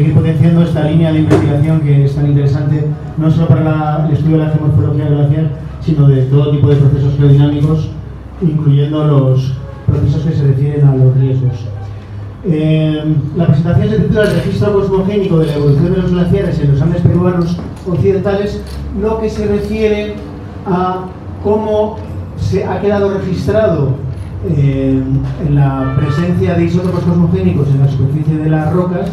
seguir potenciando esta línea de investigación que es tan interesante, no solo para el estudio de la geomorfología glacial, sino de todo tipo de procesos geodinámicos, incluyendo los procesos que se refieren a los riesgos. La presentación se titula El registro cosmogénico de la evolución de los glaciares en los Andes peruanos occidentales, lo que se refiere a cómo se ha quedado registrado en la presencia de isótopos cosmogénicos en la superficie de las rocas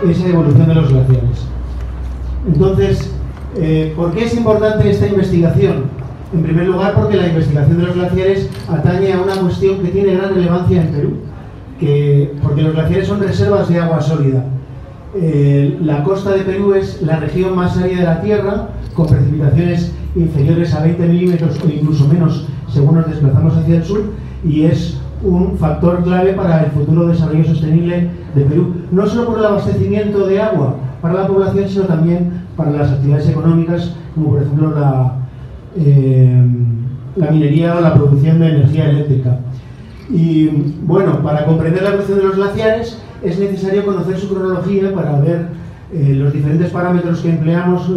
esa evolución de los glaciares. Entonces, ¿por qué es importante esta investigación? En primer lugar, porque la investigación de los glaciares atañe a una cuestión que tiene gran relevancia en Perú, porque los glaciares son reservas de agua sólida. La costa de Perú es la región más árida de la Tierra, con precipitaciones inferiores a 20 milímetros o incluso menos según nos desplazamos hacia el sur, y es un factor clave para el futuro desarrollo sostenible de Perú, no solo por el abastecimiento de agua para la población, sino también para las actividades económicas, como por ejemplo la minería o la producción de energía eléctrica. Y bueno, para comprender la evolución de los glaciares es necesario conocer su cronología para ver los diferentes parámetros que empleamos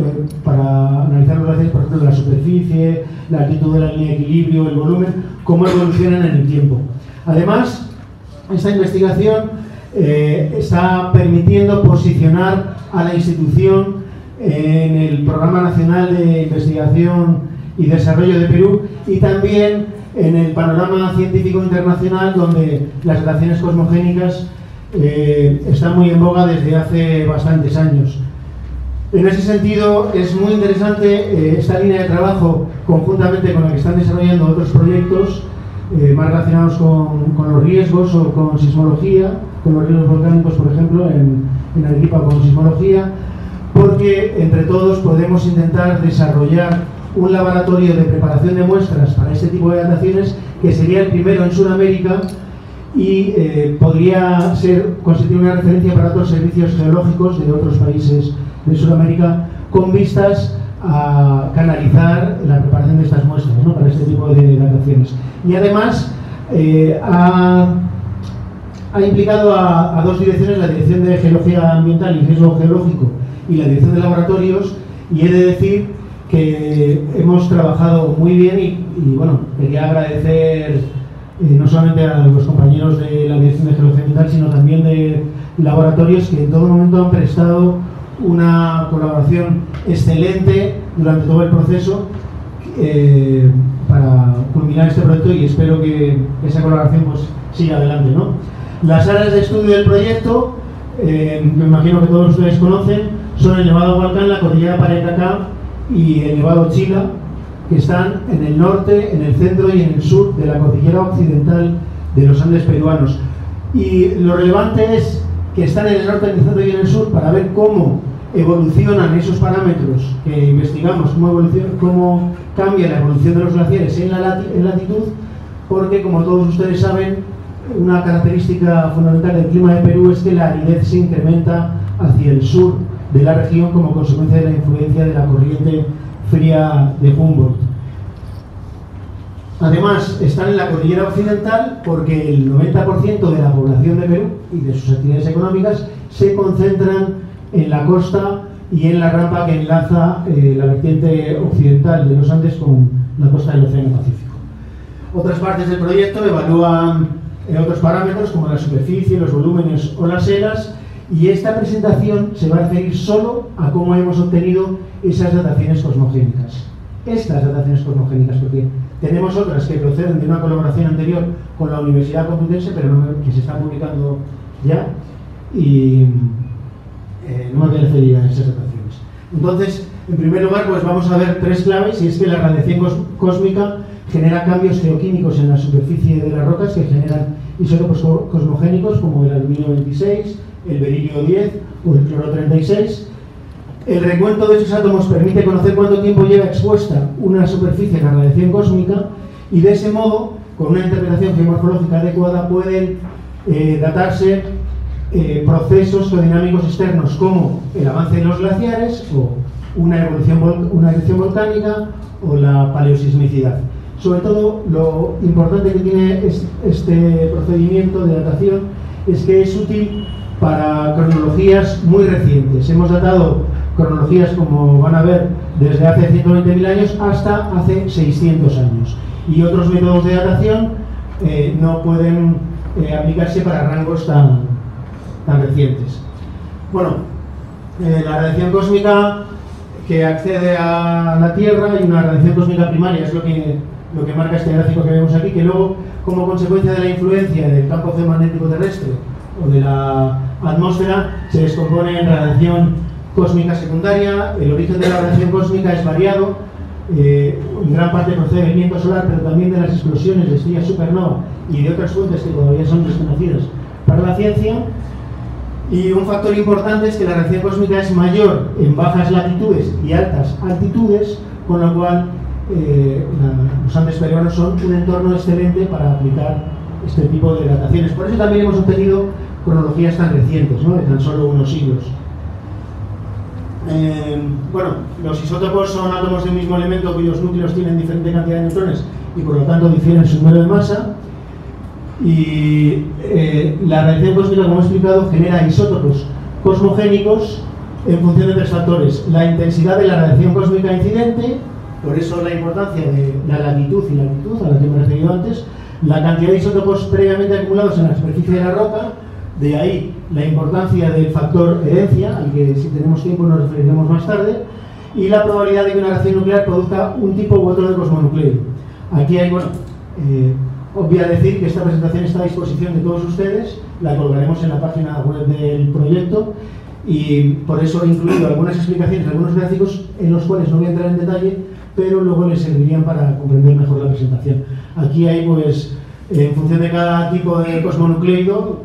para analizar los glaciares, por ejemplo, la superficie, la altitud de la línea de equilibrio, el volumen, cómo evolucionan en el tiempo. Además, esta investigación está permitiendo posicionar a la institución en el Programa Nacional de Investigación y Desarrollo de Perú y también en el panorama científico internacional, donde las dataciones cosmogénicas están muy en boga desde hace bastantes años. En ese sentido, es muy interesante esta línea de trabajo conjuntamente con la que están desarrollando otros proyectos más relacionados con los riesgos o con sismología, con los riesgos volcánicos, por ejemplo, en Arequipa con sismología, porque entre todos podemos intentar desarrollar un laboratorio de preparación de muestras para este tipo de dataciones que sería el primero en Sudamérica y podría constituir una referencia para otros servicios geológicos de otros países de Sudamérica con vistas a canalizar la preparación de estas muestras, ¿no?, para este tipo de dataciones. Y además ha implicado a dos direcciones, la Dirección de Geología Ambiental y Riesgo Geológico y la Dirección de Laboratorios, y he de decir que hemos trabajado muy bien y bueno, quería agradecer no solamente a los compañeros de la Dirección de Geología Ambiental, sino también de laboratorios que en todo momento han prestado una colaboración excelente durante todo el proceso para culminar este proyecto, y espero que esa colaboración pues siga adelante, ¿no? Las áreas de estudio del proyecto, me imagino que todos ustedes conocen, son el Nevado Hualcán, la Cordillera Parecacá y el Nevado Chila, que están en el norte, en el centro y en el sur de la cordillera occidental de los Andes peruanos. Y lo relevante es que están en el norte, en el centro y en el sur para ver cómo evolucionan esos parámetros que investigamos, cómo cambia la evolución de los glaciares en latitud, porque como todos ustedes saben, una característica fundamental del clima de Perú es que la aridez se incrementa hacia el sur de la región como consecuencia de la influencia de la corriente fría de Humboldt. Además, están en la cordillera occidental porque el 90% de la población de Perú y de sus actividades económicas se concentran en la costa y en la rampa que enlaza la vertiente occidental de los Andes con la costa del Océano Pacífico. Otras partes del proyecto evalúan otros parámetros como la superficie, los volúmenes o las eras, y esta presentación se va a referir solo a cómo hemos obtenido esas dataciones cosmogénicas. Estas dataciones cosmogénicas, porque tenemos otras que proceden de una colaboración anterior con la Universidad Complutense, pero que se están publicando ya, y no me voy a referir a esas dataciones. Entonces, en primer lugar, pues vamos a ver tres claves, y es que la radiación cósmica genera cambios geoquímicos en la superficie de las rocas que generan isótopos cosmogénicos como el aluminio 26, el berilio 10 o el cloro 36. El recuento de esos átomos permite conocer cuánto tiempo lleva expuesta una superficie a la radiación cósmica, y de ese modo, con una interpretación geomorfológica adecuada, pueden datarse procesos geodinámicos externos como el avance de los glaciares o una erupción volcánica o la paleosismicidad. Sobre todo, lo importante que tiene este procedimiento de datación es que es útil para cronología cronologías muy recientes. Hemos datado cronologías, como van a ver, desde hace 120.000 años hasta hace 600 años. Y otros métodos de datación no pueden aplicarse para rangos tan recientes. Bueno, la radiación cósmica que accede a la Tierra y una radiación cósmica primaria es lo que marca este gráfico que vemos aquí, que luego, como consecuencia de la influencia del campo geomagnético terrestre o de la atmósfera, se descompone en radiación cósmica secundaria. El origen de la radiación cósmica es variado, en gran parte procede del viento solar, pero también de las explosiones de estrellas supernova y de otras fuentes que todavía son desconocidas para la ciencia. Y un factor importante es que la radiación cósmica es mayor en bajas latitudes y altas altitudes, con lo cual los Andes peruanos son un entorno excelente para aplicar este tipo de dataciones. Por eso también hemos obtenido cronologías tan recientes, ¿no?, de tan solo unos siglos. Bueno, los isótopos son átomos de un mismo elemento cuyos núcleos tienen diferente cantidad de neutrones y por lo tanto difieren su número de masa. Y la radiación cósmica, como he explicado, genera isótopos cosmogénicos en función de tres factores: la intensidad de la radiación cósmica incidente, por eso la importancia de la latitud y la altitud a la que me he referido antes, la cantidad de isótopos previamente acumulados en la superficie de la roca, de ahí la importancia del factor herencia, al que si tenemos tiempo nos referiremos más tarde, y la probabilidad de que una reacción nuclear produzca un tipo u otro de cosmonúcleo. Aquí hay, bueno, obvia decir que esta presentación está a disposición de todos ustedes, la colgaremos en la página web del proyecto, y por eso he incluido algunas explicaciones, algunos gráficos en los cuales no voy a entrar en detalle, pero luego les servirían para comprender mejor la presentación. Aquí hay, pues, en función de cada tipo de cosmonucleido,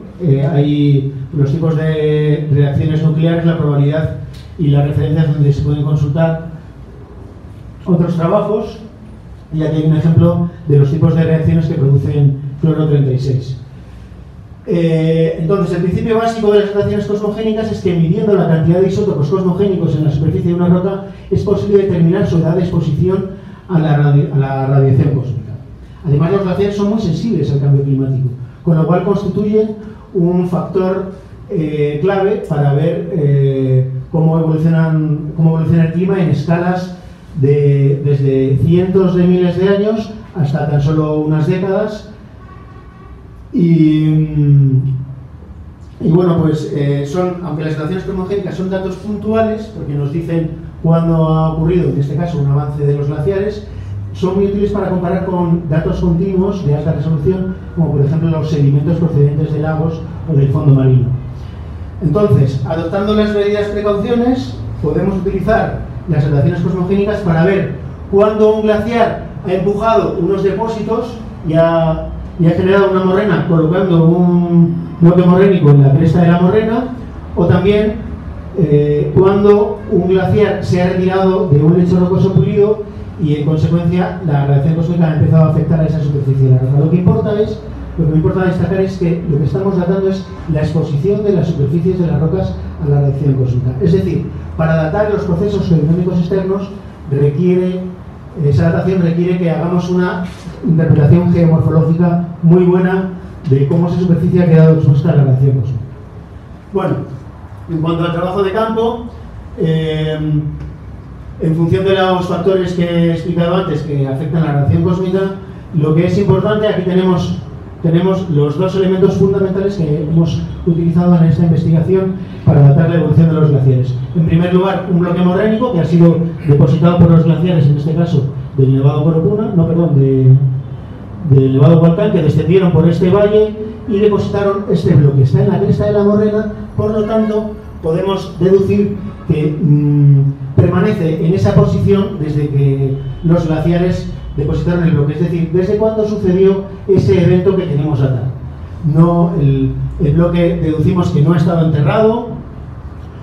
hay los tipos de reacciones nucleares, la probabilidad y las referencias donde se pueden consultar otros trabajos. Y aquí hay un ejemplo de los tipos de reacciones que producen cloro 36. Entonces, el principio básico de las reacciones cosmogénicas es que, midiendo la cantidad de isótopos cosmogénicos en la superficie de una roca, es posible determinar su edad de exposición a la radiación cósmica. Además, los glaciares son muy sensibles al cambio climático, con lo cual constituyen un factor clave para ver cómo evoluciona el clima en escalas desde cientos de miles de años hasta tan solo unas décadas. Y bueno, pues aunque las relaciones cosmogénicas son datos puntuales, porque nos dicen cuándo ha ocurrido, en este caso, un avance de los glaciares, son muy útiles para comparar con datos continuos de alta resolución, como por ejemplo los sedimentos procedentes de lagos o del fondo marino. Entonces, adoptando las medidas precauciones, podemos utilizar las radiaciones cosmogénicas para ver cuándo un glaciar ha empujado unos depósitos y ha generado una morrena colocando un bloque morrénico en la cresta de la morrena, o también cuando un glaciar se ha retirado de un lecho rocoso pulido y en consecuencia la radiación cósmica ha empezado a afectar a esa superficie de la roca. Lo que me importa destacar es que lo que estamos datando es la exposición de las superficies de las rocas a la radiación cósmica. Es decir, para datar los procesos geodinámicos externos esa datación requiere que hagamos una interpretación geomorfológica muy buena de cómo esa superficie ha quedado expuesta a la radiación cósmica. Bueno, en cuanto al trabajo de campo, en función de los factores que he explicado antes que afectan a la radiación cósmica, lo que es importante, aquí tenemos los dos elementos fundamentales que hemos utilizado en esta investigación para datar la evolución de los glaciares. En primer lugar, un bloque morrénico que ha sido depositado por los glaciares, en este caso del Nevado Coropuna, del Nevado Hualcán, que descendieron por este valle y depositaron este bloque. Está en la cresta de la morrena, por lo tanto, podemos deducir que permanece en esa posición desde que los glaciares depositaron el bloque, es decir, desde cuándo sucedió ese evento que tenemos datado. No, el bloque deducimos que no ha estado enterrado,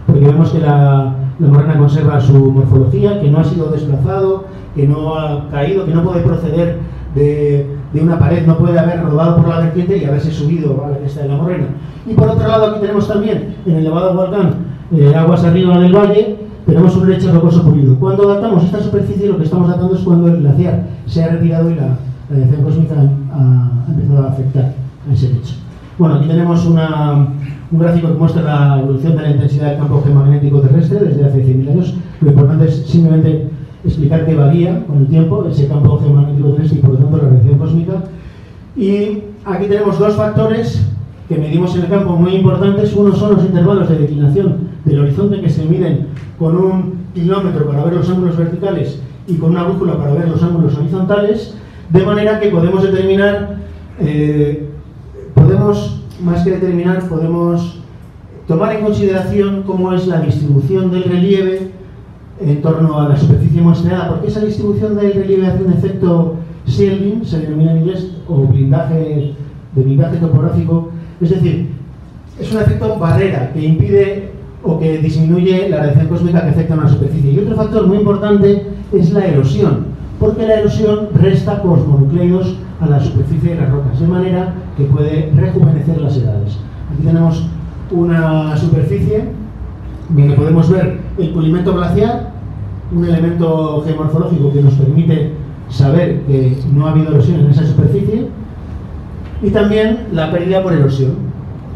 porque vemos que la morrena conserva su morfología, que no ha sido desplazado, que no ha caído, que no puede proceder de una pared, no puede haber rodado por la vertiente y haberse subido a la cresta de la morrena. Y por otro lado, aquí tenemos también, en el Nevado Hualcán, aguas arriba del valle, tenemos un lecho rocoso pulido. Cuando datamos esta superficie, lo que estamos datando es cuando el glaciar se ha retirado y la radiación cósmica ha empezado a afectar a ese lecho. Bueno, aquí tenemos un gráfico que muestra la evolución de la intensidad del campo geomagnético terrestre desde hace 100.000 años. Lo importante es simplemente explicar que varía con el tiempo ese campo geomagnético terrestre y por lo tanto la radiación cósmica. Y aquí tenemos dos factores que medimos en el campo muy importantes. Uno son los intervalos de declinación del horizonte, que se miden con un kilómetro para ver los ángulos verticales y con una brújula para ver los ángulos horizontales, de manera que podemos determinar, podemos tomar en consideración cómo es la distribución del relieve en torno a la superficie muestreada, porque esa distribución del relieve hace un efecto shielding, se denomina en inglés, o blindaje topográfico, es decir, es un efecto barrera que impide o que disminuye la radiación cósmica que afecta a una superficie. Y otro factor muy importante es la erosión, porque la erosión resta cosmonucleidos a la superficie de las rocas, de manera que puede rejuvenecer las edades. Aquí tenemos una superficie donde podemos ver el pulimento glaciar, un elemento geomorfológico que nos permite saber que no ha habido erosión en esa superficie, y también la pérdida por erosión,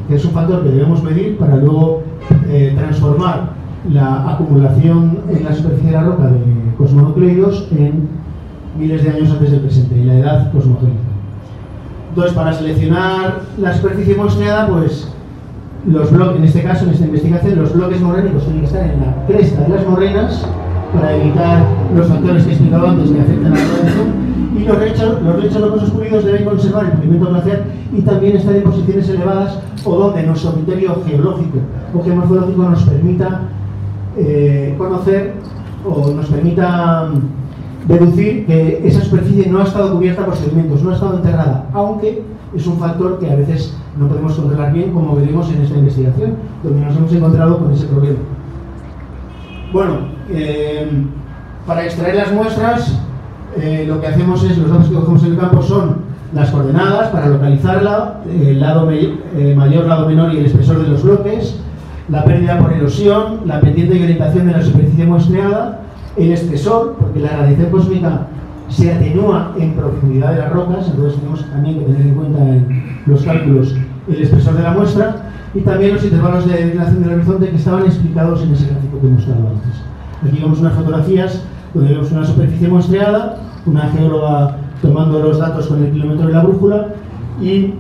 que es un factor que debemos medir para luego transformar la acumulación en la superficie de la roca de cosmonucleidos en miles de años antes del presente, en la edad cosmogénica. Entonces, para seleccionar la superficie muestreada, pues los bloques, en este caso, en esta investigación, los bloques morrénicos tienen que estar en la cresta de las morrenas para evitar los factores que he explicado antes que afectan a la radiación. Y los lechos rocosos pulidos deben conservar el pulimento glaciar y también estar en posiciones elevadas o donde nuestro criterio geológico o geomorfológico nos permita conocer o nos permita deducir que esa superficie no ha estado cubierta por sedimentos, no ha estado enterrada, aunque es un factor que a veces no podemos controlar bien, como veremos en esta investigación, donde nos hemos encontrado con ese problema. Bueno, para extraer las muestras, lo que hacemos es, los datos que cogemos en el campo son las coordenadas para localizarla, el lado mayor, lado menor y el espesor de los bloques, la pérdida por erosión, la pendiente y orientación de la superficie muestreada, el espesor, porque la radiación cósmica se atenúa en profundidad de las rocas, entonces tenemos también que tener en cuenta en los cálculos el espesor de la muestra, y también los intervalos de declinación del horizonte que estaban explicados en ese gráfico que he mostrado antes. Aquí vemos unas fotografías donde vemos una superficie muestreada, una geóloga tomando los datos con el kilómetro de la brújula y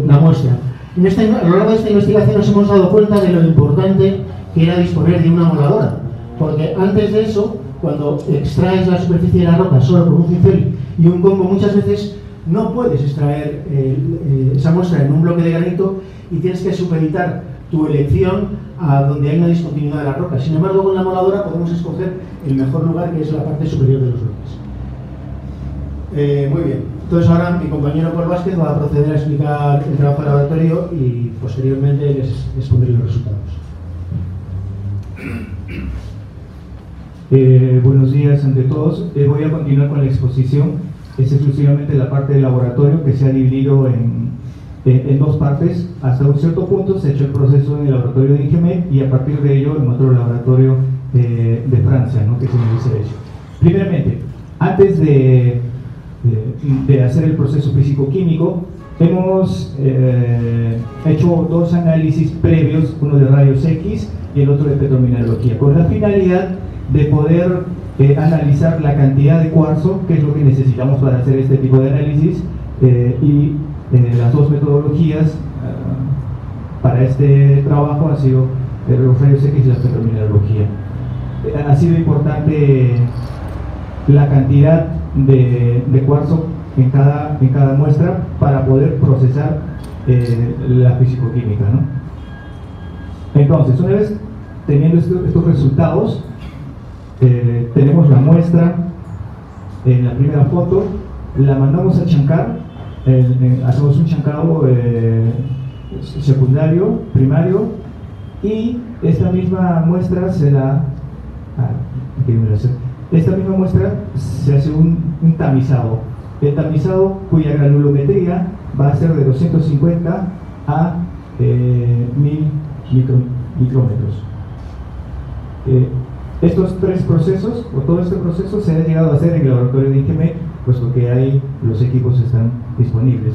la muestra. A lo largo de esta investigación nos hemos dado cuenta de lo importante que era disponer de una moladora, porque antes de eso, cuando extraes la superficie de la roca solo con un cincel y un combo, muchas veces no puedes extraer esa muestra en un bloque de granito y tienes que supeditar tu elección a donde hay una discontinuidad de la roca. Sin embargo, con la moladora podemos escoger el mejor lugar, que es la parte superior de los bloques. Muy bien. Entonces ahora mi compañero Paul Vázquez va a proceder a explicar el trabajo de laboratorio y posteriormente les expondré los resultados. Buenos días ante todos. Voy a continuar con la exposición. Es exclusivamente la parte del laboratorio, que se ha dividido en dos partes. Hasta un cierto punto se ha hecho el proceso en el laboratorio de INGEMET y a partir de ello en otro laboratorio de Francia, ¿no?, que se me dice eso. Primeramente, antes de hacer el proceso físico-químico, hemos hecho dos análisis previos, uno de rayos X y el otro de petromineralogía, con la finalidad de poder analizar la cantidad de cuarzo, que es lo que necesitamos para hacer este tipo de análisis, y las dos metodologías para este trabajo han sido los rayos X y la petromineralogía. Ha sido importante la cantidad de cuarzo en cada muestra para poder procesar la fisicoquímica, ¿no? Entonces, una vez teniendo estos resultados, tenemos la muestra en la primera foto, la mandamos a chancar, hacemos un chancado secundario, primario, y esta misma muestra se hace un tamizado. El tamizado, cuya granulometría va a ser de 250 a 1000 micrómetros. Estos tres procesos, o todo este proceso, se ha llegado a hacer en el laboratorio de INGEMET, puesto que ahí los equipos están disponibles.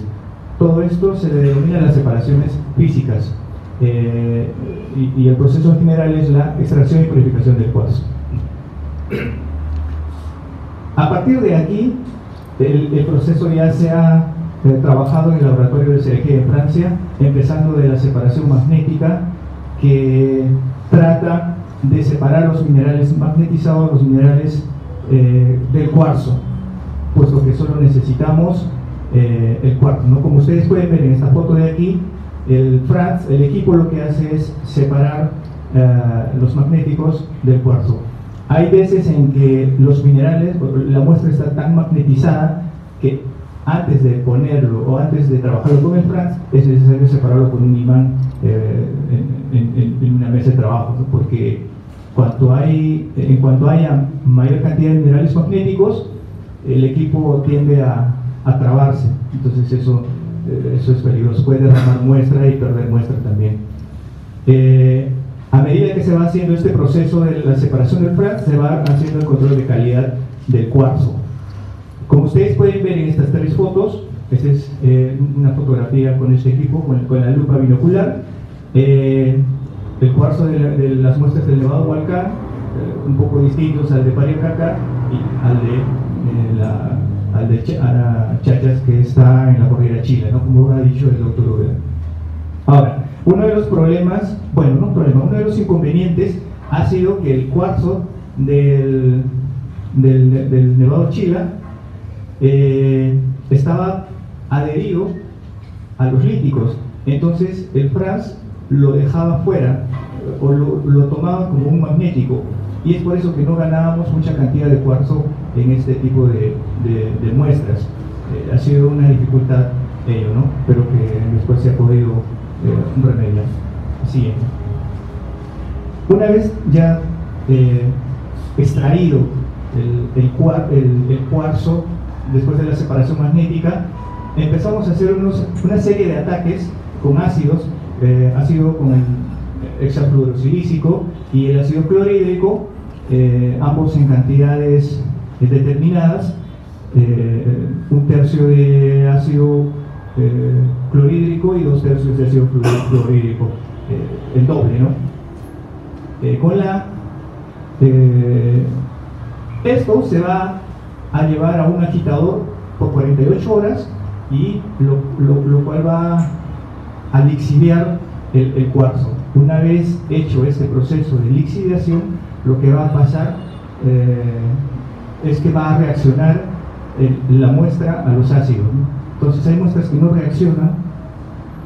Todo esto se le denomina las separaciones físicas y el proceso en general es la extracción y purificación del cuarzo. A partir de aquí, el proceso ya se ha trabajado en el laboratorio de Cereje en Francia, empezando de la separación magnética, que trata de separar los minerales magnetizados, los minerales del cuarzo, puesto que solo necesitamos el cuarzo, ¿no? Como ustedes pueden ver en esta foto de aquí, el equipo lo que hace es separar los magnéticos del cuarzo. Hay veces en que los minerales, la muestra está tan magnetizada que antes de ponerlo o antes de trabajarlo con el Franz es necesario separarlo con un imán en una mesa de trabajo, ¿no? Porque en cuanto haya mayor cantidad de minerales magnéticos, el equipo tiende a trabarse, entonces eso es peligroso, puede derramar muestra y perder muestra también. A medida que se va haciendo este proceso de la separación del Franz, se va haciendo el control de calidad del cuarzo. Como ustedes pueden ver en estas tres fotos, esta es una fotografía con este equipo, con la lupa binocular. El cuarzo de las muestras del Nevado Hualcán, un poco distintos al de Pariacacá y al de Chachas, que está en la cordillera Chila, ¿no? Como ha dicho el doctor Ubeda. Ahora, uno de los problemas, bueno, no problema, uno de los inconvenientes ha sido que el cuarzo del Nevado Chila estaba adherido a los líticos, entonces el Franz lo dejaba fuera o lo tomaba como un magnético, y es por eso que no ganábamos mucha cantidad de cuarzo en este tipo de muestras. Ha sido una dificultad ello, ¿no? Pero que después se ha podido remediar. Siguiente. Una vez ya extraído el cuarzo, después de la separación magnética, empezamos a hacer una serie de ataques con ácidos, ácido con el hexafluorosilícico y el ácido clorhídrico, ambos en cantidades determinadas, un tercio de ácido clorhídrico y 2/3 de ácido clorhídrico, el doble, ¿no? Esto se va a llevar a un agitador por 48 horas y lo cual va a lixiviar el cuarzo. Una vez hecho este proceso de lixiviación, lo que va a pasar es que va a reaccionar la muestra a los ácidos, ¿no? Entonces hay muestras que no reaccionan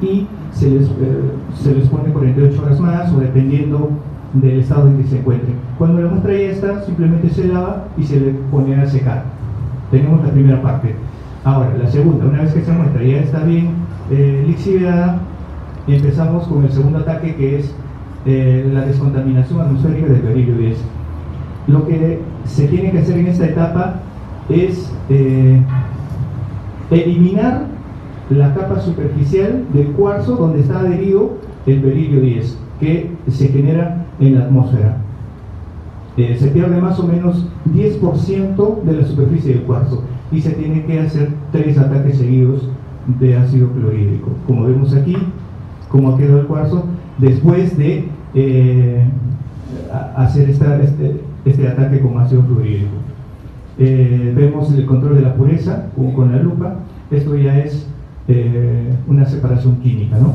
y se les pone 48 horas más, o dependiendo del estado en que se encuentre. Cuando la muestra ya está, simplemente se lava y se le pone a secar. Tenemos la primera parte. Ahora, la segunda, una vez que esa muestra ya está bien lixiviada, empezamos con el segundo ataque, que es la descontaminación atmosférica del berilio 10. Lo que se tiene que hacer en esta etapa es eliminar la capa superficial del cuarzo donde está adherido el berilio 10, que se genera en la atmósfera. Se pierde más o menos 10% de la superficie del cuarzo y se tiene que hacer 3 ataques seguidos de ácido clorhídrico. Como vemos aquí, cómo ha quedado el cuarzo después de hacer este ataque con ácido clorhídrico. Vemos el control de la pureza con la lupa. Esto ya es una separación química, ¿no?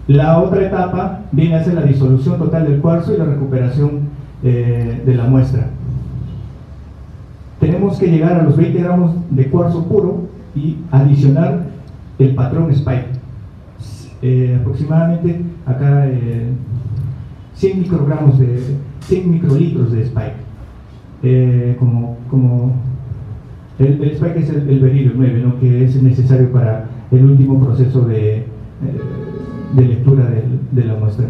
La otra etapa viene a ser la disolución total del cuarzo y la recuperación de la muestra. Tenemos que llegar a los 20 gramos de cuarzo puro y adicionar el patrón Spike. Aproximadamente acá 100 microgramos 100 microlitros de Spike. Como el Spike es el berilio 9, ¿no? Que es necesario para el último proceso de lectura de la muestra.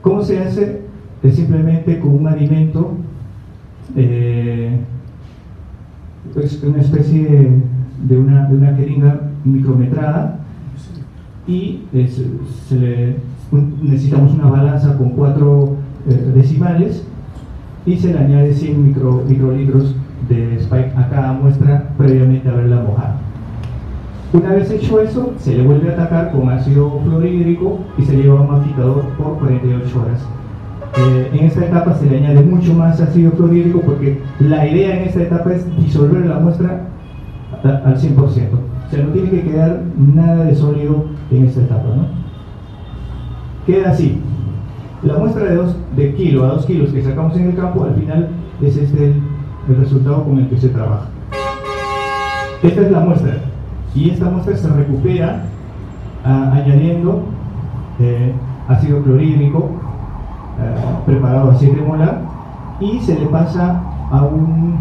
¿Cómo se hace? Es simplemente con un alimento, es una especie de una jeringa micrometrada, y necesitamos una balanza con 4 decimales, y se le añade 100 microlitros de Spike a cada muestra previamente haberla mojado. Una vez hecho eso, se le vuelve a atacar con ácido fluorhídrico y se lleva a un amplificador por 48 horas. En esta etapa se le añade mucho más ácido fluorhídrico porque la idea en esta etapa es disolver la muestra al 100%. O sea, no tiene que quedar nada de sólido en esta etapa, ¿no? Queda así. La muestra de kilo a 2 kilos que sacamos en el campo, al final es este el resultado con el que se trabaja. Esta es la muestra. Y esta muestra se recupera añadiendo ácido clorhídrico preparado a 7 molar y se le pasa a un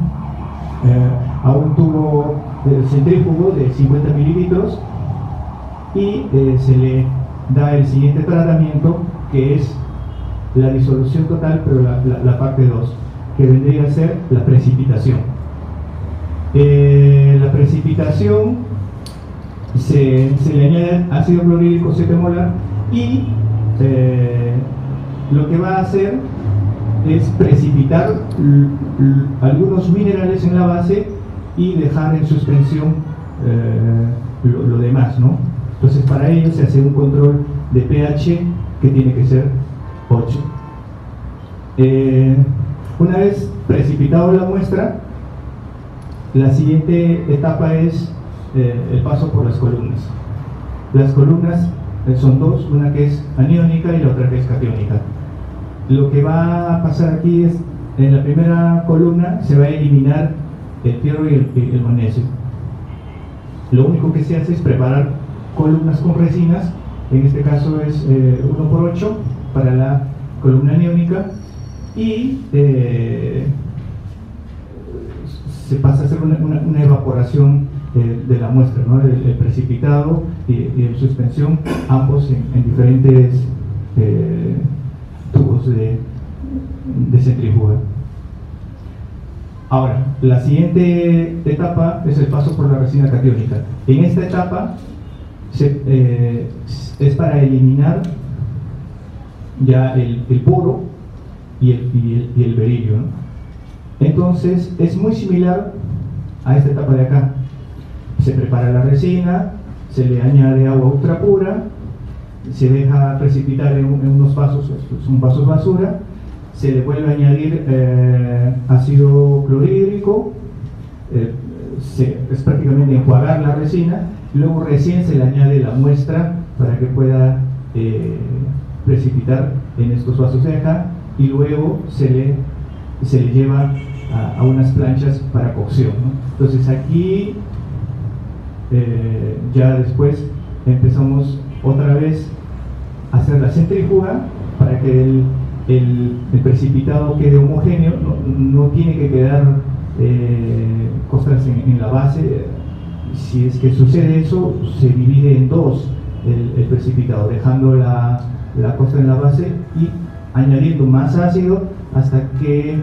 tubo centrífugo de 50 mililitros y se le da el siguiente tratamiento, que es la disolución total, pero la parte 2, que vendría a ser la precipitación. La precipitación se le añade ácido clorhídrico 7 molar y lo que va a hacer es precipitar algunos minerales en la base y dejar en suspensión lo demás, ¿no? Entonces, para ello se hace un control de pH que tiene que ser 8. Una vez precipitado la muestra, la siguiente etapa es el paso por las columnas. Las columnas son dos, una que es aniónica y la otra que es catiónica. Lo que va a pasar aquí es, en la primera columna se va a eliminar el fierro y el magnesio. Lo único que se hace es preparar columnas con resinas, en este caso es 1×8 para la columna aniónica, y se pasa a hacer una evaporación de la muestra, ¿no? El precipitado y el suspensión, ambos en diferentes tubos de centrífuga. Ahora, la siguiente etapa es el paso por la resina catiónica. En esta etapa es para eliminar ya el boro y el berilio, ¿no? Entonces es muy similar a esta etapa de acá. Se prepara la resina, se le añade agua ultra pura, se deja precipitar en unos vasos, son vasos basura, se le vuelve a añadir ácido clorhídrico, es prácticamente enjuagar la resina, luego recién se le añade la muestra para que pueda precipitar en estos vasos de acá, y luego se le lleva a unas planchas para cocción, ¿no? Entonces aquí ya después empezamos otra vez a hacer la centrífuga para que el precipitado quede homogéneo, no tiene que quedar costras en la base. Si es que sucede eso, se divide en dos el precipitado, dejando la costra en la base y añadiendo más ácido hasta que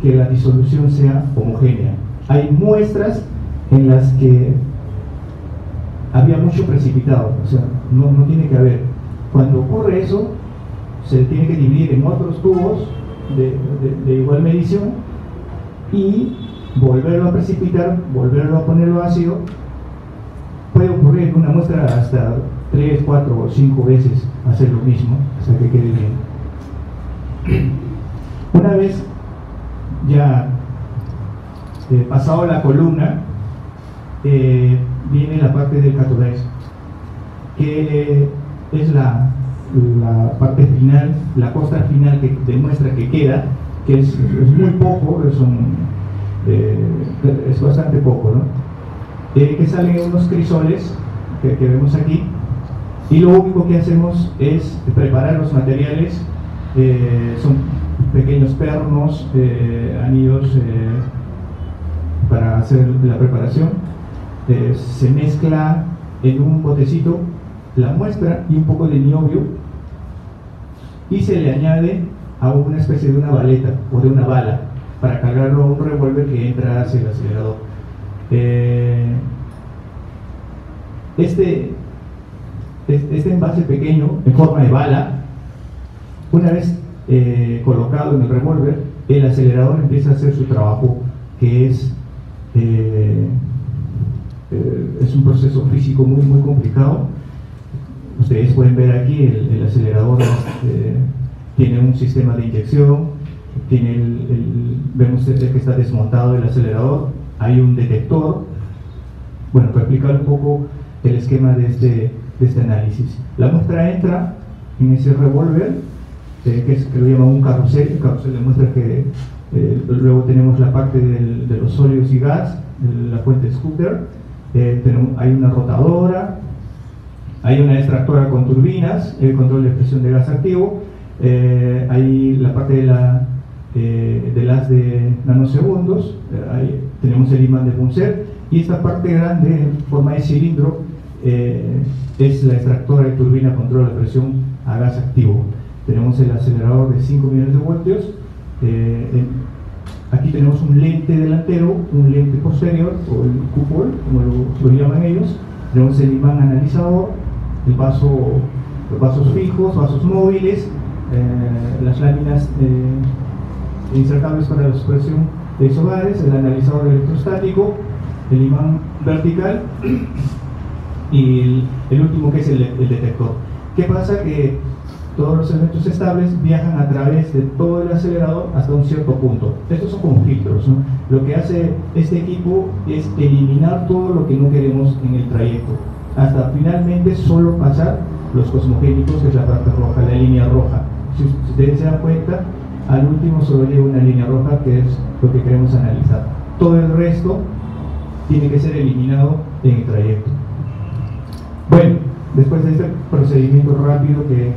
la disolución sea homogénea. Hay muestras en las que había mucho precipitado, o sea, no tiene que haber. Cuando ocurre eso, se tiene que dividir en otros tubos de igual medición y volverlo a precipitar, volverlo a ponerlo ácido. Puede ocurrir en una muestra hasta 3, 4 o 5 veces hacer lo mismo hasta que quede bien. Una vez ya pasado la columna, viene la parte del catodés, que es la parte final, la costra final que demuestra que queda, que es muy poco, es bastante poco, ¿no? Que salen unos crisoles que vemos aquí, y lo único que hacemos es preparar los materiales. Son pequeños pernos, anillos para hacer la preparación. Se mezcla en un botecito la muestra y un poco de niobio, y se le añade a una especie de una baleta o de una bala para cargarlo a un revólver que entra hacia el acelerador. Este envase pequeño en forma de bala, una vez colocado en el revólver, el acelerador empieza a hacer su trabajo, que es es un proceso físico muy, muy complicado. Ustedes pueden ver aquí el acelerador tiene un sistema de inyección, vemos que está desmontado el acelerador, hay un detector. Bueno, para explicar un poco el esquema de este análisis. La muestra entra en ese revólver, que lo llaman un carrusel. El carrusel demuestra que luego tenemos la parte de los sólidos y gas, la fuente Scooter, hay una rotadora, hay una extractora con turbinas, el control de presión de gas activo, hay la parte del haz de nanosegundos, ahí tenemos el imán de Bunsen, y esta parte grande en forma de cilindro es la extractora de turbina control de presión a gas activo. Tenemos el acelerador de 5 millones de voltios. Aquí tenemos un lente delantero, un lente posterior, o el cupol, como lo llaman ellos. Tenemos el imán analizador, los vasos fijos, vasos móviles, las láminas insertables para la supresión de isobares, el analizador electrostático, el imán vertical y el último, que es el detector. ¿Qué pasa? Que todos los elementos estables viajan a través de todo el acelerador hasta un cierto punto. Estos son como filtros, ¿no? Lo que hace este equipo es eliminar todo lo que no queremos en el trayecto, hasta finalmente solo pasar los cosmogénicos, que es la parte roja, la línea roja. Si ustedes se dan cuenta, al último solo lleva una línea roja, que es lo que queremos analizar. Todo el resto tiene que ser eliminado en el trayecto. Bueno, después de este procedimiento rápido que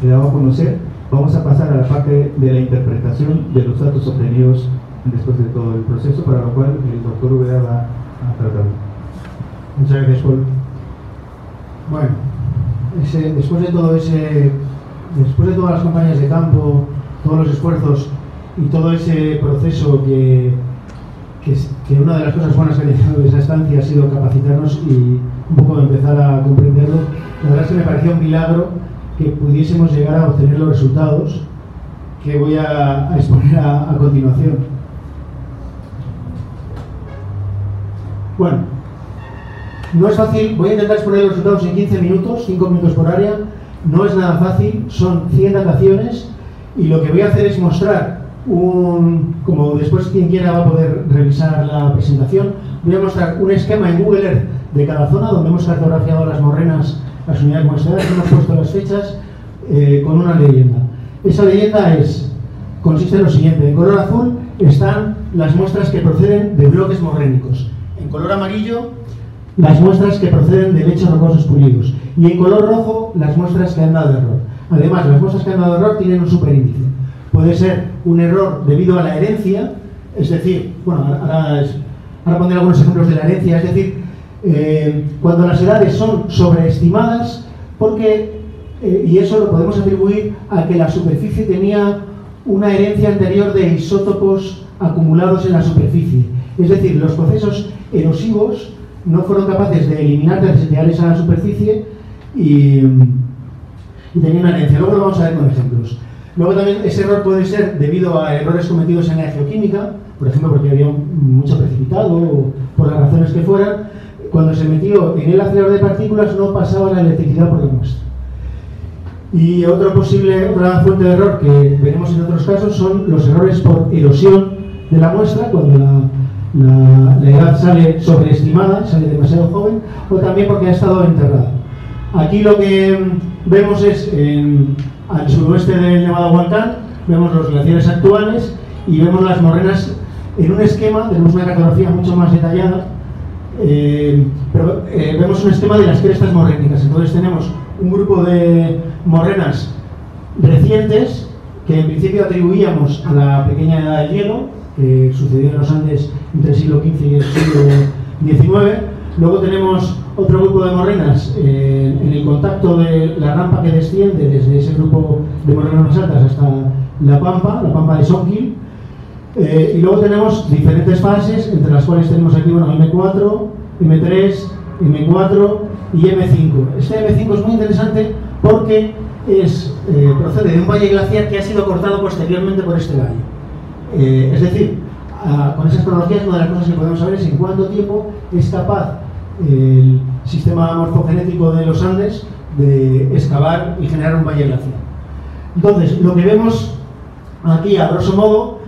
le damos a conocer, vamos a pasar a la parte de la interpretación de los datos obtenidos después de todo el proceso, para lo cual el doctor Ubeda va a tratar. Muchas gracias, Paul. Bueno, después de todas las campañas de campo, todos los esfuerzos y todo ese proceso que una de las cosas buenas que ha tenido esa estancia ha sido capacitarnos y un poco empezar a comprenderlo, la verdad es que me parecía un milagro que pudiésemos llegar a obtener los resultados que voy a exponer a continuación. Bueno, no es fácil, voy a intentar exponer los resultados en 15 minutos, 5 minutos por área. No es nada fácil, son 100 dataciones y lo que voy a hacer es mostrar como después quien quiera va a poder revisar la presentación, voy a mostrar un esquema en Google Earth de cada zona donde hemos cartografiado las morrenas, las unidades muestreadas, hemos puesto las fechas con una leyenda. Esa leyenda consiste en lo siguiente: en color azul están las muestras que proceden de bloques morrénicos, en color amarillo las muestras que proceden de lechos rocosos pulidos y en color rojo las muestras que han dado error. Además, las muestras que han dado error tienen un superíndice. Puede ser un error debido a la herencia, es decir, bueno, ahora pondré algunos ejemplos de la herencia, es decir, cuando las edades son sobreestimadas, y eso lo podemos atribuir a que la superficie tenía una herencia anterior de isótopos acumulados en la superficie. Es decir, los procesos erosivos no fueron capaces de eliminar, de resetear esa superficie y tenían una herencia. Luego lo vamos a ver con ejemplos. Luego también ese error puede ser debido a errores cometidos en la geoquímica, por ejemplo porque había mucho precipitado o por las razones que fueran. Cuando se metió en el acelerador de partículas no pasaba la electricidad por la muestra. Y otra fuente de error que veremos en otros casos son los errores por erosión de la muestra, cuando la edad sale sobreestimada, sale demasiado joven, o también porque ha estado enterrada. Aquí lo que vemos es al suroeste del Nevado Volcán, vemos los glaciares actuales y vemos las morrenas en un esquema. Tenemos una cartografía mucho más detallada, pero vemos un esquema de las crestas morrénicas. Entonces tenemos un grupo de morrenas recientes que en principio atribuíamos a la pequeña edad del hielo, que sucedió en los Andes entre el siglo XV y el siglo XIX. Luego tenemos otro grupo de morrenas en el contacto de la rampa que desciende desde ese grupo de morrenas más altas hasta la pampa de Sonquil. Y luego tenemos diferentes fases, entre las cuales tenemos aquí M4, M3, M4 y M5. Este M5 es muy interesante porque procede de un valle glaciar que ha sido cortado posteriormente por este valle. Es decir, con esas cronologías, una de las cosas que podemos saber es en cuánto tiempo es capaz el sistema morfogenético de los Andes de excavar y generar un valle glaciar. Entonces, lo que vemos aquí, a grosso modo,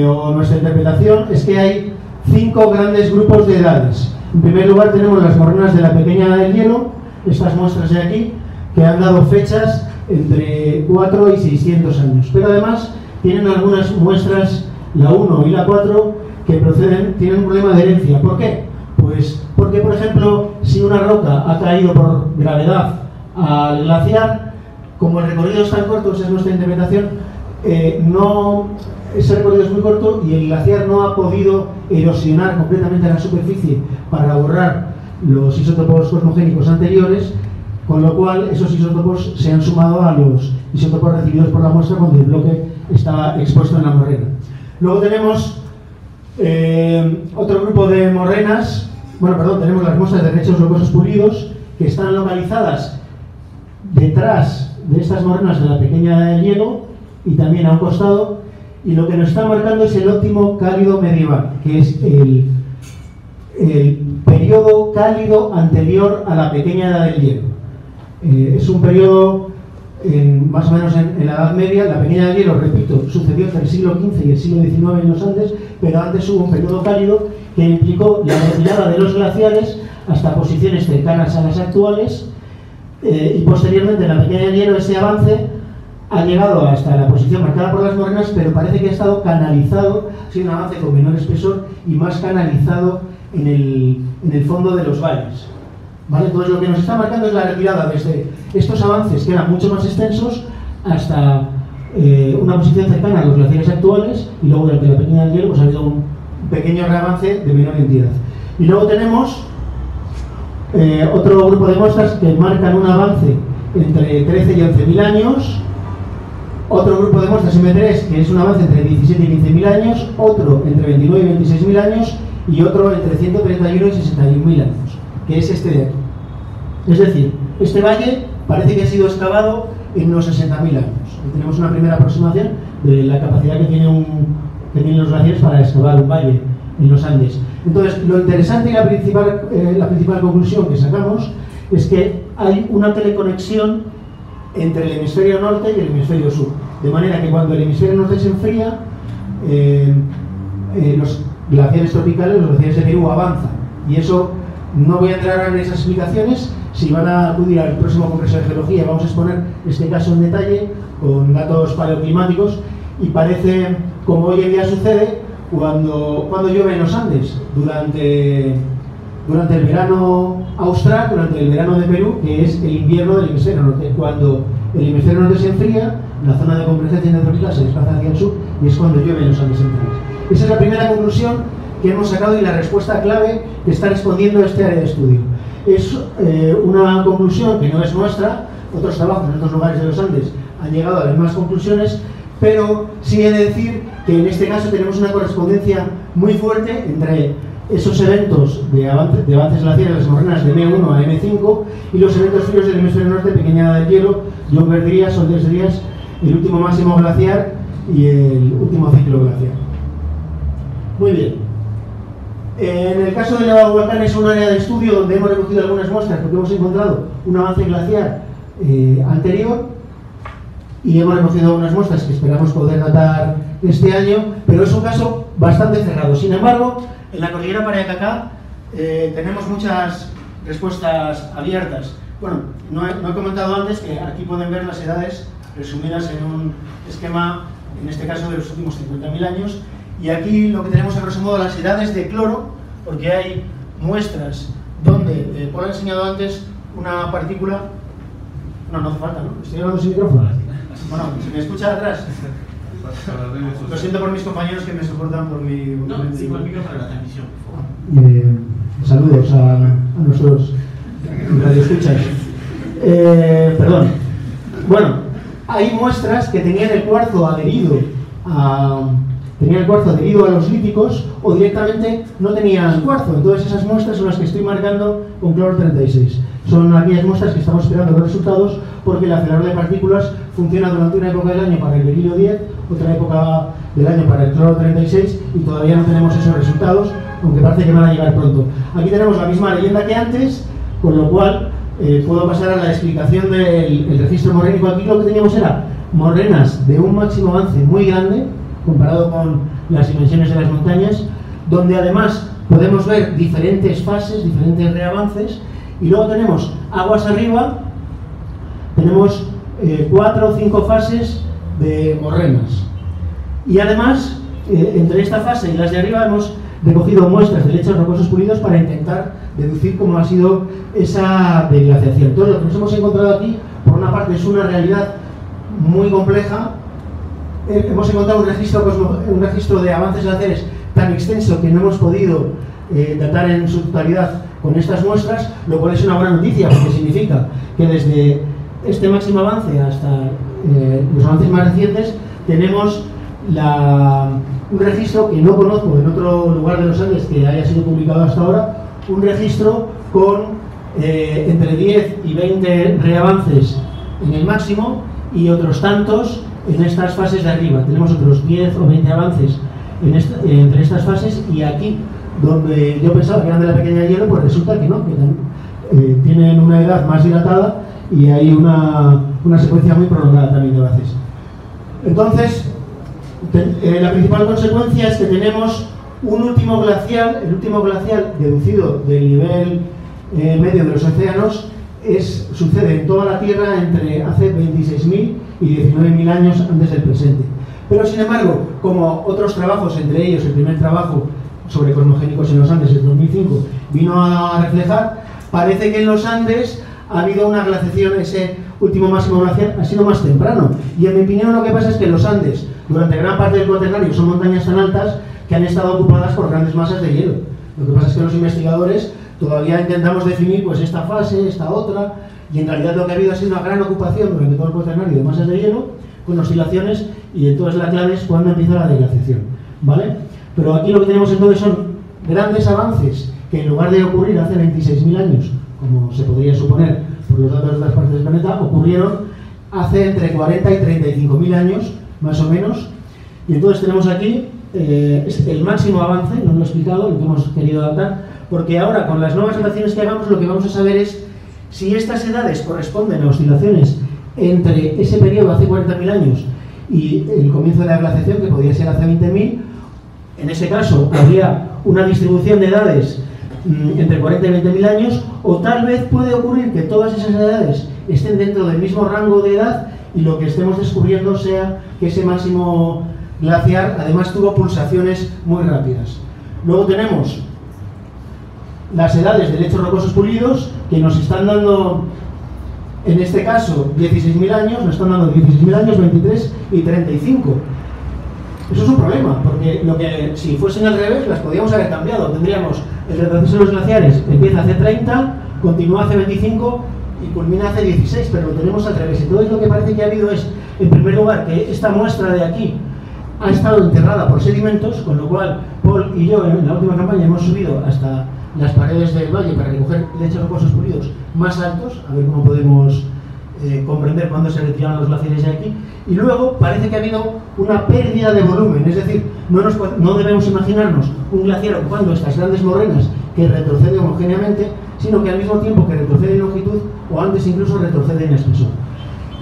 o nuestra interpretación, es que hay 5 grandes grupos de edades. En primer lugar tenemos las morrenas de la pequeña edad del hielo, estas muestras de aquí, que han dado fechas entre 4 y 600 años. Pero además tienen algunas muestras, la 1 y la 4, que tienen un problema de herencia. ¿Por qué? Pues porque, por ejemplo, si una roca ha caído por gravedad al glaciar, como el recorrido es tan corto, esa es nuestra interpretación, ese recorrido es muy corto y el glaciar no ha podido erosionar completamente la superficie para borrar los isótopos cosmogénicos anteriores, con lo cual esos isótopos se han sumado a los isótopos recibidos por la muestra cuando el bloque estaba expuesto en la morrena. Luego tenemos otro grupo de morrenas, tenemos las muestras de lechos rocosos pulidos que están localizadas detrás de estas morrenas de la pequeña edad del hielo y también a un costado, y lo que nos está marcando es el óptimo cálido medieval, que es el periodo cálido anterior a la pequeña edad del hielo. Es un periodo más o menos en la Edad Media. La pequeña edad del hielo, repito, sucedió entre el siglo XV y el siglo XIX en los Andes, pero antes hubo un periodo cálido que implicó la retirada de los glaciares hasta posiciones cercanas a las actuales, y posteriormente en la pequeña edad del hielo ese avance ha llegado hasta la posición marcada por las morrenas, pero parece que ha estado canalizado, ha sido un avance con menor espesor y más canalizado en el fondo de los valles. ¿Vale? Entonces lo que nos está marcando es la retirada desde estos avances que eran mucho más extensos hasta una posición cercana a los glaciares actuales, y luego durante la pequeña del hielo pues ha habido un pequeño reavance de menor entidad. Y luego tenemos otro grupo de muestras que marcan un avance entre 13 y 11.000 años, otro grupo de muestras M3 que es un avance entre 17 y 15.000 años, otro entre 29 y 26.000 años y otro entre 131 y 61.000 años, que es este de aquí. Es decir, este valle parece que ha sido excavado en unos 60.000 años. Y tenemos una primera aproximación de la capacidad que tienen los glaciares para excavar un valle en los Andes. Entonces, lo interesante y la principal conclusión que sacamos es que hay una teleconexión entre el hemisferio norte y el hemisferio sur. De manera que cuando el hemisferio norte se enfría, los glaciares tropicales, los glaciares de Perú avanzan. Y eso, no voy a entrar ahora en esas explicaciones. Si van a acudir al próximo congreso de geología, vamos a exponer este caso en detalle con datos paleoclimáticos, y parece, como hoy en día sucede, cuando llueve en los Andes, durante el verano austral, durante el verano de Perú, que es el invierno del hemisferio norte. Cuando el hemisferio norte se enfría, la zona de convergencia intertropical se desplaza hacia el sur y es cuando llueve en los Andes centrales. Esa es la primera conclusión que hemos sacado y la respuesta clave que está respondiendo a este área de estudio. Es una conclusión que no es nuestra, otros trabajos en otros lugares de los Andes han llegado a las mismas conclusiones, pero sí he de decir que en este caso tenemos una correspondencia muy fuerte entre esos eventos de avances glaciares, las morrenas de M1 a M5, y los eventos fríos del hemisferio norte, pequeña edad del hielo, John Díaz, Soldes Díaz, el último máximo glaciar y el último ciclo glaciar. Muy bien. En el caso del Nevado Volcán es un área de estudio donde hemos recogido algunas muestras porque hemos encontrado un avance glaciar anterior, y hemos recogido unas muestras que esperamos poder datar este año, pero es un caso bastante cerrado. Sin embargo, en la cordillera Paraicacá tenemos muchas respuestas abiertas. Bueno, no he comentado antes que aquí pueden ver las edades resumidas en un esquema, en este caso de los últimos 50.000 años, y aquí lo que tenemos a grosso modo las edades de cloro, porque hay muestras donde, Paul ha enseñado antes una partícula. No hace falta, ¿no? Estoy hablando sin micrófono. Bueno, ¿se me escucha atrás? Lo siento por mis compañeros que me soportan por mi... No, sí, con el micrófono de la transmisión, por favor. Saludos a nuestros radioescuchas. Perdón. Bueno, hay muestras que tenían el cuarzo adherido a los líticos, o directamente no tenían cuarzo. Entonces esas muestras son las que estoy marcando con cloro 36. son aquellas muestras que estamos esperando los resultados, porque el acelerador de partículas funciona durante una época del año para el berilio 10, otra época del año para el cloro 36, y todavía no tenemos esos resultados, aunque parece que van a llegar pronto. Aquí tenemos la misma leyenda que antes, con lo cual puedo pasar a la explicación del registro morrénico. Aquí lo que teníamos era morrenas de un máximo avance muy grande, comparado con las dimensiones de las montañas, donde además podemos ver diferentes fases, diferentes reavances, y luego tenemos aguas arriba, tenemos 4 o 5 fases de morrenas. Y además, entre esta fase y las de arriba hemos recogido muestras de lechos rocosos pulidos para intentar deducir cómo ha sido esa deglaciación. Entonces, lo que nos hemos encontrado aquí, por una parte, es una realidad muy compleja. Hemos encontrado un registro de avances glaciares tan extenso que no hemos podido datar en su totalidad con estas muestras, lo cual es una buena noticia, porque significa que desde este máximo avance hasta los avances más recientes tenemos un registro que no conozco en otro lugar de los Andes que haya sido publicado hasta ahora, un registro con entre 10 y 20 reavances en el máximo y otros tantos en estas fases de arriba. Tenemos otros 10 o 20 avances entre estas fases, y aquí, donde yo pensaba que eran de la pequeña hielo, pues resulta que no, que tienen una edad más dilatada y hay una secuencia muy prolongada también de avances. Entonces, la principal consecuencia es que tenemos un último glacial, el último glacial deducido del nivel medio de los océanos, sucede en toda la Tierra entre hace 26.000 y 19.000 años antes del presente. Pero sin embargo, como otros trabajos, entre ellos el primer trabajo sobre cosmogénicos en los Andes, en 2005, vino a reflejar, parece que en los Andes ha habido una glaciación, ese último máximo glacial ha sido más temprano. Y en mi opinión lo que pasa es que los Andes, durante gran parte del Cuaternario, son montañas tan altas que han estado ocupadas por grandes masas de hielo. Lo que pasa es que los investigadores todavía intentamos definir pues esta fase, esta otra, y en realidad lo que ha habido ha sido una gran ocupación durante todo el Cuaternario de masas de hielo, con oscilaciones, y entonces la clave es cuando empieza la deglaciación, ¿vale? Pero aquí lo que tenemos entonces son grandes avances que, en lugar de ocurrir hace 26.000 años, como se podría suponer por los datos de otras partes del planeta, ocurrieron hace entre 40 y 35.000 años, más o menos. Y entonces tenemos aquí el máximo avance, no lo he explicado, lo que hemos querido datar, porque ahora con las nuevas dataciones que hagamos lo que vamos a saber es si estas edades corresponden a oscilaciones entre ese periodo hace 40.000 años y el comienzo de la glaciación, que podría ser hace 20.000. En ese caso habría una distribución de edades entre 40 y 20.000 años, o tal vez puede ocurrir que todas esas edades estén dentro del mismo rango de edad y lo que estemos descubriendo sea que ese máximo glaciar además tuvo pulsaciones muy rápidas. Luego tenemos las edades de lechos rocosos pulidos, que nos están dando, en este caso, 16.000 años, nos están dando 16.000 años, 23 y 35. Eso es un problema, porque si fuesen al revés, las podríamos haber cambiado. Tendríamos el retroceso de los glaciares, empieza hace 30, continúa hace 25 y culmina hace 16, pero lo tenemos al revés. Entonces lo que parece que ha habido es, en primer lugar, que esta muestra de aquí ha estado enterrada por sedimentos, con lo cual Paul y yo en la última campaña hemos subido hasta las paredes del valle para recoger lechos rocosos pulidos más altos, a ver cómo podemos comprender cuándo se retiran los glaciares de aquí. Y luego parece que ha habido una pérdida de volumen, es decir, no debemos imaginarnos un glaciar ocupando estas grandes morrenas que retrocede homogéneamente, sino que al mismo tiempo que retrocede en longitud, o antes incluso retrocede en espesor.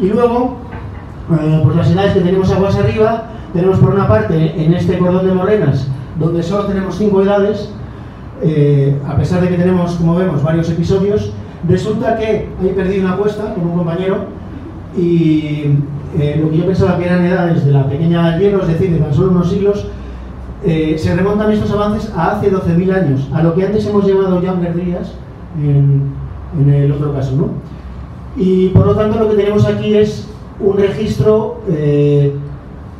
Y luego, pues las edades que tenemos aguas arriba, tenemos por una parte en este cordón de morrenas, donde solo tenemos 5 edades, a pesar de que tenemos, como vemos, varios episodios. Resulta que he perdido una apuesta con un compañero y lo que yo pensaba que eran edades de la pequeña hielo, es decir, de tan solo unos siglos, se remontan estos avances a hace 12.000 años, a lo que antes hemos llamado Younger Dryas en el otro caso, ¿no? Y por lo tanto lo que tenemos aquí es un registro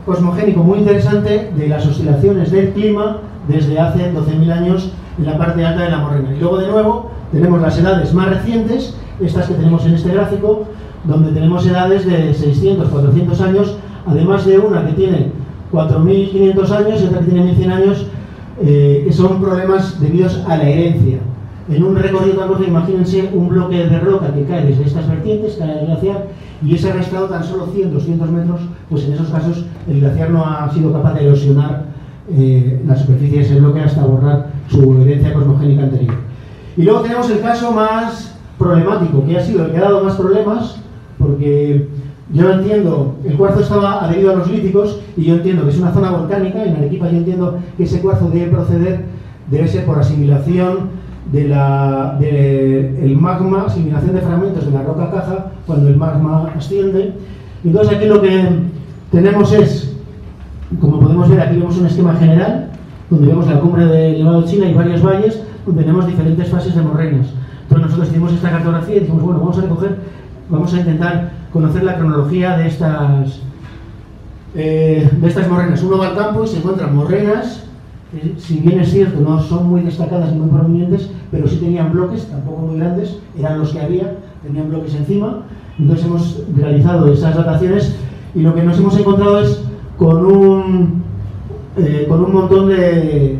cosmogénico muy interesante de las oscilaciones del clima desde hace 12.000 años en la parte alta de la morrena. Y luego de nuevo tenemos las edades más recientes, estas que tenemos en este gráfico, donde tenemos edades de 600, 400 años, además de una que tiene 4.500 años y otra que tiene 1.100 años, que son problemas debidos a la herencia. En un recorrido tan corto, imagínense un bloque de roca que cae desde estas vertientes, cae al glaciar, y ese arrastrado tan solo 100, 200 metros, pues en esos casos el glaciar no ha sido capaz de erosionar la superficie de ese bloque hasta borrar su herencia cosmogénica anterior. Y luego tenemos el caso más problemático, que ha sido el que ha dado más problemas, porque yo entiendo, el cuarzo estaba adherido a los líticos, y yo entiendo que es una zona volcánica. En Arequipa yo entiendo que ese cuarzo debe ser por asimilación el magma, asimilación de fragmentos de la roca caja cuando el magma asciende. Entonces aquí lo que tenemos es, como podemos ver, aquí vemos un esquema general donde vemos la cumbre del Nevado China y varios valles donde tenemos diferentes fases de morrenas. Entonces nosotros hicimos esta cartografía y dijimos, bueno, vamos a intentar conocer la cronología de estas morrenas. Uno va al campo y se encuentran morrenas, si bien es cierto, no son muy destacadas ni muy prominentes, pero sí tenían bloques, tampoco muy grandes, eran los que había, tenían bloques encima. Entonces hemos realizado esas dataciones y lo que nos hemos encontrado es con un montón de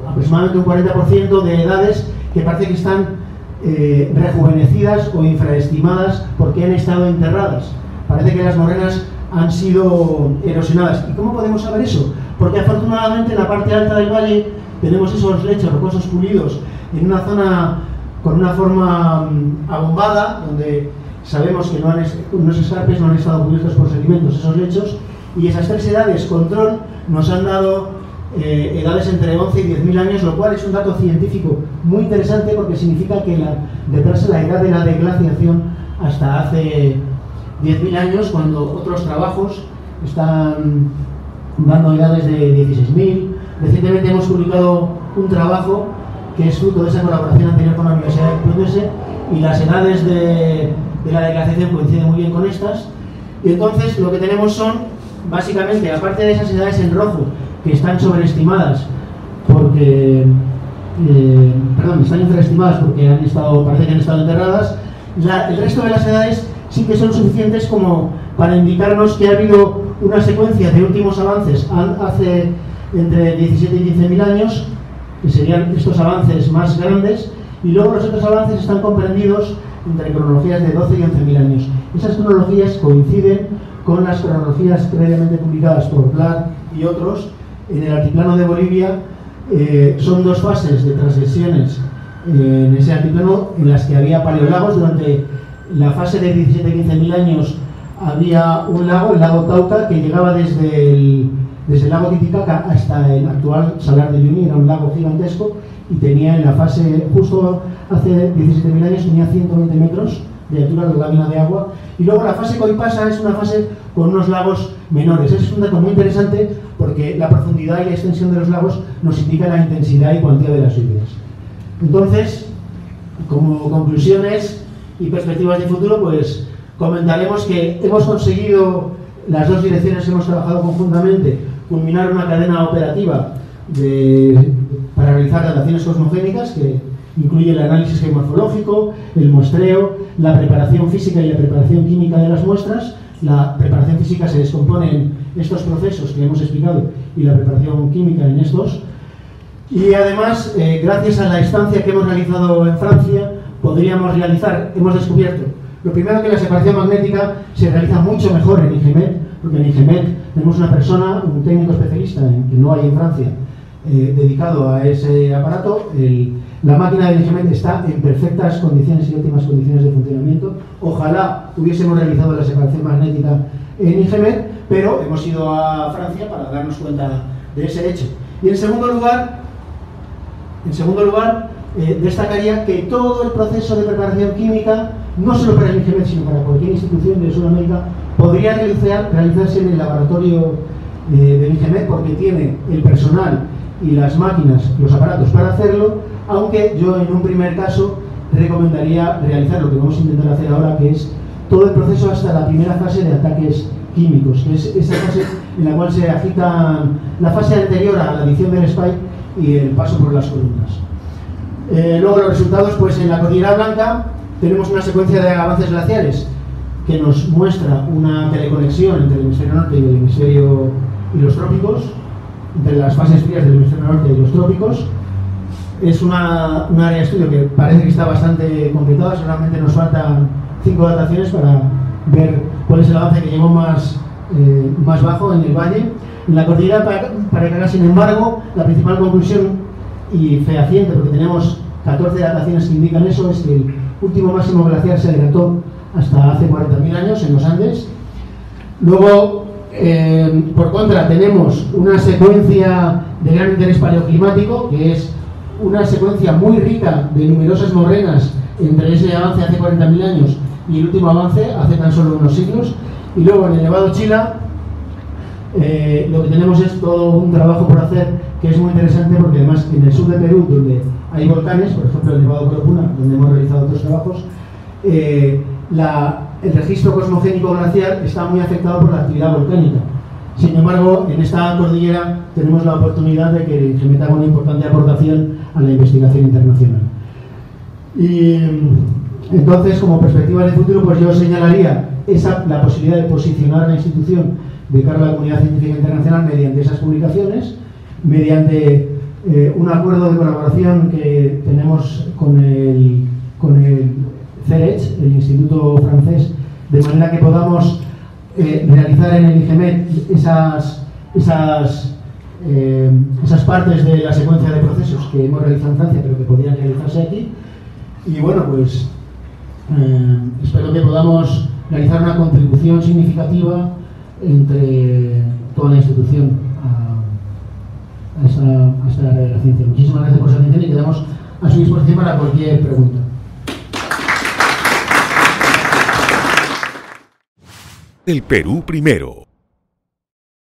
aproximadamente un 40% de edades que parece que están rejuvenecidas o infraestimadas porque han estado enterradas. Parece que las morrenas han sido erosionadas. ¿Y cómo podemos saber eso? Porque afortunadamente en la parte alta del valle tenemos esos lechos rocosos pulidos en una zona con una forma abombada, donde sabemos que unos escarpes no han estado cubiertos por sedimentos esos lechos, y esas tres edades control nos han dado edades entre 11 y 10.000 años, lo cual es un dato científico muy interesante porque significa que detrás de la edad de la deglaciación hasta hace 10.000 años, cuando otros trabajos están dando edades de 16.000. Recientemente hemos publicado un trabajo que es fruto de esa colaboración anterior con la Universidad de Complutense, y las edades de la deglaciación coinciden muy bien con estas. Y entonces lo que tenemos son, básicamente, aparte de esas edades en rojo, que están sobreestimadas porque, están infraestimadas porque parece que han estado enterradas, el resto de las edades sí que son suficientes como para indicarnos que ha habido una secuencia de últimos avances hace entre 17 y 15.000 años, que serían estos avances más grandes, y luego los otros avances están comprendidos entre cronologías de 12 y 11.000 años. Esas cronologías coinciden con las cronologías previamente publicadas por Clark y otros en el altiplano de Bolivia. Son dos fases de transgresiones en ese altiplano en las que había paleolagos. Durante la fase de 17 y 15.000 años había un lago, el lago Tauta, que llegaba desde el lago Titicaca hasta el actual Salar de Uyuni. Era un lago gigantesco y tenía en la fase, justo hace 17.000 años, tenía 120 metros de altura de lámina de agua. Y luego la fase Coipasa es una fase con unos lagos menores. Es un dato muy interesante porque la profundidad y la extensión de los lagos nos indica la intensidad y cuantía de las lluvias. Entonces, como conclusiones y perspectivas de futuro, pues comentaremos que hemos conseguido, las dos direcciones que hemos trabajado conjuntamente, culminar una cadena operativa para realizar dataciones cosmogénicas que incluye el análisis geomorfológico, el muestreo, la preparación física y la preparación química de las muestras. La preparación física se descompone en estos procesos que hemos explicado y la preparación química en estos. Y además, gracias a la estancia que hemos realizado en Francia, hemos descubierto, lo primero, que la separación magnética se realiza mucho mejor en IGMET, porque en IGMET tenemos una persona, un técnico especialista, que no hay en Francia, dedicado a ese aparato. La máquina de IGMET está en perfectas condiciones y óptimas condiciones de funcionamiento. Ojalá hubiésemos realizado la separación magnética en IGMET, pero hemos ido a Francia para darnos cuenta de ese hecho. Y en segundo lugar, destacaría que todo el proceso de preparación química, no solo para el IGMET, sino para cualquier institución de Sudamérica, podría realizarse en el laboratorio del IGMET, porque tiene el personal y las máquinas, los aparatos para hacerlo, aunque yo en un primer caso recomendaría realizar lo que vamos a intentar hacer ahora, que es todo el proceso hasta la primera fase de ataques químicos, que es esa fase en la cual se agitan la fase anterior a la adición del spike y el paso por las columnas. Luego los resultados, pues en la Cordillera Blanca tenemos una secuencia de avances glaciares que nos muestra una teleconexión entre el hemisferio norte y el hemisferio y los trópicos, entre las fases frías del hemisferio norte y los trópicos. es un área de estudio que parece que está bastante completada. Solamente nos faltan 5 dataciones para ver cuál es el avance que llevamos más bajo en el valle. En la cordillera Paracaná, sin embargo, la principal conclusión y fehaciente, porque tenemos 14 dataciones que indican eso, es que el último máximo glaciar se dilató hasta hace 40.000 años en los Andes. Luego, por contra, tenemos una secuencia de gran interés paleoclimático, que es una secuencia muy rica de numerosas morrenas entre ese avance hace 40.000 años y el último avance hace tan solo unos siglos. Y luego en el Nevado Chila lo que tenemos es todo un trabajo por hacer que es muy interesante, porque además en el sur de Perú, donde hay volcanes, por ejemplo el Nevado Coropuna, donde hemos realizado otros trabajos, el registro cosmogénico glaciar está muy afectado por la actividad volcánica. Sin embargo, en esta cordillera tenemos la oportunidad de que el INGEMET haga una importante aportación a la investigación internacional. Y entonces, como perspectiva de futuro, pues yo señalaría la posibilidad de posicionar a la institución de cara a la comunidad científica internacional mediante esas publicaciones, mediante un acuerdo de colaboración que tenemos con el CERECH, el Instituto Francés, de manera que podamos realizar en el INGEMET esas partes de la secuencia de procesos que hemos realizado en Francia, pero que podrían realizarse aquí. Y bueno, pues espero que podamos realizar una contribución significativa entre toda la institución a esta área de la ciencia. Muchísimas gracias por su atención y quedamos a su disposición para cualquier pregunta. El Perú primero.